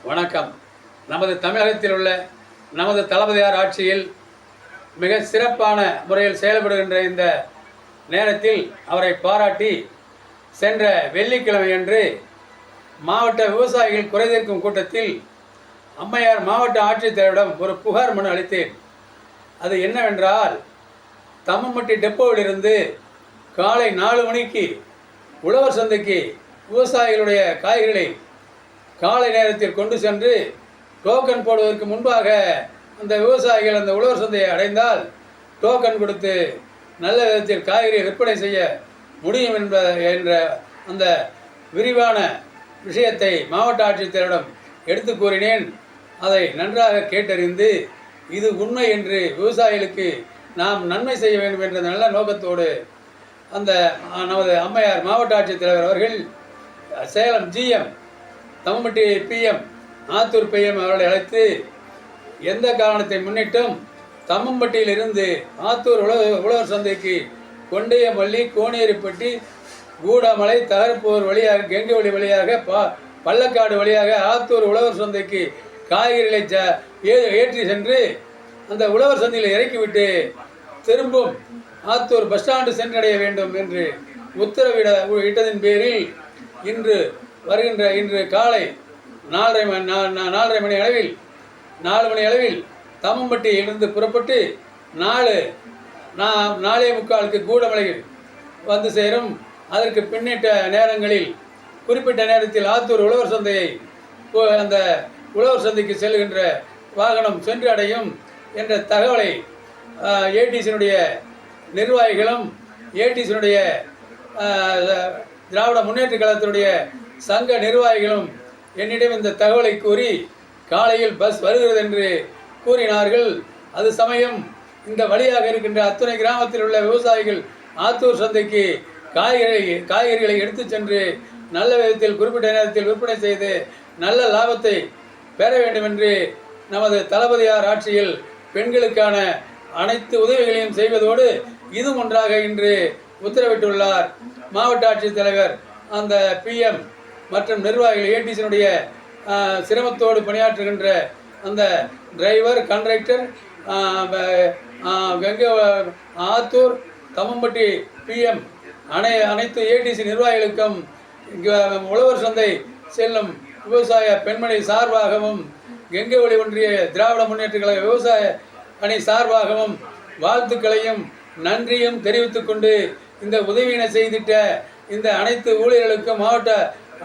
வணக்கம். நமது தமிழகத்தில் உள்ள நமது தளபதியார் ஆட்சியில் மிக சிறப்பான முறையில் செயல்படுகின்ற இந்த நேரத்தில் அவரை பாராட்டி சென்ற வெள்ளிக்கிழமையன்று மாவட்ட விவசாயிகள் குறைதீர்க்கும் கூட்டத்தில் அம்மையார் மாவட்ட ஆட்சித்தலைவரிடம் ஒரு புகார் மனு அளித்தேன். அது என்னவென்றால், தம்மம்பட்டி டெப்போவிலிருந்து காலை 4 மணிக்கு உழவர் சந்தைக்கு விவசாயிகளுடைய காய்கறிகளை காலை நேரத்தில் கொண்டு சென்று டோக்கன் போடுவதற்கு முன்பாக அந்த விவசாயிகள் அந்த உழவர் சந்தையை அடைந்தால் டோக்கன் கொடுத்து நல்ல விதத்தில் காய்கறியை விற்பனை செய்ய முடியும் என்ற அந்த விரிவான விஷயத்தை மாவட்ட ஆட்சித்தலைவரிடம் எடுத்து கூறினேன். அதை நன்றாக கேட்டறிந்து இது உண்மை என்று விவசாயிகளுக்கு நாம் நன்மை செய்ய வேண்டும் என்ற நல்ல நோக்கத்தோடு அந்த நமது அம்மையார் மாவட்ட ஆட்சித்தலைவர் அவர்கள் Salem GM, Thammampatti PM, Attur PM அவர்களை அழைத்து எந்த காரணத்தை முன்னிட்டும் தம்மம்பட்டியிலிருந்து ஆத்தூர் உழவர் சந்தைக்கு கொண்டையமல்லி, கோனேரிப்பட்டி, கூடாமலை, தகர்ப்பூர் வழியாக கெங்கவழி வழியாக பள்ளக்காடு வழியாக ஆத்தூர் உழவர் சந்தைக்கு காய்கறிகளை ஏற்றி சென்று அந்த உழவர் சந்தையில் இறக்கிவிட்டு திரும்பும் ஆத்தூர் பஸ் ஸ்டாண்டு சென்றடைய வேண்டும் என்று உத்தரவிட்டதின் பேரில் இன்று காலை 4:30 மணி அளவில் தம்மம்பட்டியிலிருந்து புறப்பட்டு 4:45 கூடமலையில் வந்து சேரும். அதற்கு பின்னிட்ட நேரங்களில் குறிப்பிட்ட நேரத்தில் ஆத்தூர் உழவர் சந்தையை அந்த உழவர் சந்தைக்கு செல்கின்ற வாகனம் சென்று அடையும் என்ற தகவலை ஏடிசியினுடைய நிர்வாகிகளும் ஏடிசியினுடைய திராவிட முன்னேற்ற கழகத்தினுடைய சங்க நிர்வாகிகளும் என்னிடம் இந்த தகவலை கூறி காலையில் பஸ் வருகிறது என்று கூறினார்கள். அது சமயம் இந்த வழியாக இருக்கின்ற அத்தனை கிராமத்தில் உள்ள விவசாயிகள் ஆத்தூர் சந்தைக்கு காய்கறிகளை எடுத்து சென்று நல்ல விதத்தில் குறிப்பிட்ட நேரத்தில் விற்பனை செய்து நல்ல லாபத்தை பெற வேண்டும் என்று நமது தளபதியார் ஆட்சியில் பெண்களுக்கான அனைத்து உதவிகளையும் செய்வதோடு இதுவும் ஒன்றாக இன்று உத்தரவிட்டுள்ளார் மாவட்ட ஆட்சித்தலைவர். அந்த PM மற்றும் நிர்வாகிகள் ஏடிசியினுடைய சிரமத்தோடு பணியாற்றுகின்ற அந்த driver, conductor, Attur, Thammampatti PM அனைத்து ஏடிசி நிர்வாகிகளுக்கும் உழவர் சந்தை செல்லும் விவசாய பெண்மணி சார்பாகவும் கெங்கவழி ஒன்றிய திராவிட முன்னேற்ற கழக விவசாய அணி சார்பாகவும் வாழ்த்துக்களையும் நன்றியும் தெரிவித்துக் கொண்டு இந்த உதவியினை செய்திட்ட இந்த அனைத்து ஊழியர்களுக்கும் மாவட்ட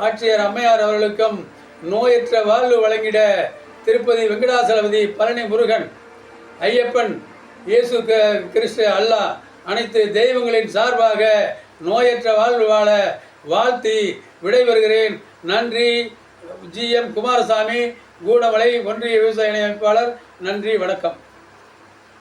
ஆட்சியர் அம்மையார் அவர்களுக்கும் நோயற்ற வாழ்வு வழங்கிட திருப்பதி வெங்கடாசலபதி, பழனி முருகன், ஐயப்பன், இயேசு கிறிஸ்து, அல்லாஹ் அனைத்து தெய்வங்களின் சார்பாக நோயற்ற வாழ்வு வாழ வாழ்த்தி விடைபெறுகிறேன். நன்றி. GM குமாரசாமி, கூடமலை ஒன்றிய விவசாய அமைப்பாளர். நன்றி, வணக்கம்.